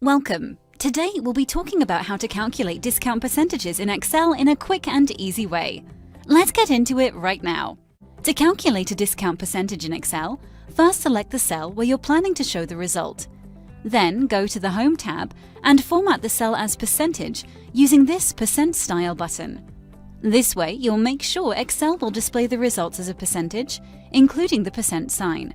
Welcome! Today we'll be talking about how to calculate discount percentages in Excel in a quick and easy way. Let's get into it right now. To calculate a discount percentage in Excel, first select the cell where you're planning to show the result. Then go to the Home tab and format the cell as percentage using this % style button. This way you'll make sure Excel will display the results as a percentage, including the % sign.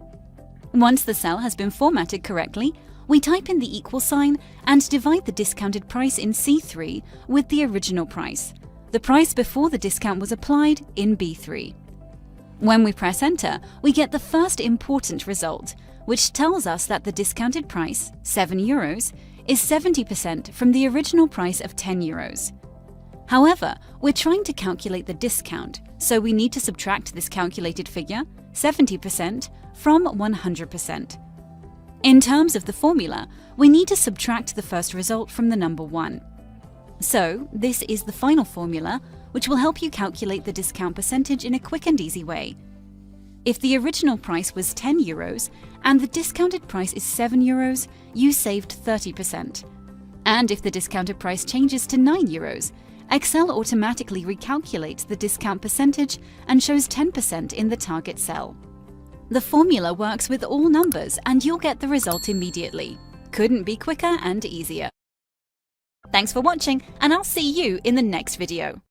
Once the cell has been formatted correctly, we type in the equal sign and divide the discounted price in C3 with the original price, the price before the discount was applied in B3. When we press enter, we get the first important result, which tells us that the discounted price, €7, is 70% from the original price of €10. However, we're trying to calculate the discount, so we need to subtract this calculated figure, 70%, from 100%. In terms of the formula, we need to subtract the first result from the number 1. So, this is the final formula, which will help you calculate the discount percentage in a quick and easy way. If the original price was €10 and the discounted price is €7, you saved 30%. And if the discounted price changes to €9, Excel automatically recalculates the discount percentage and shows 10% in the target cell. The formula works with all numbers and you'll get the result immediately. Couldn't be quicker and easier. Thanks for watching, and I'll see you in the next video.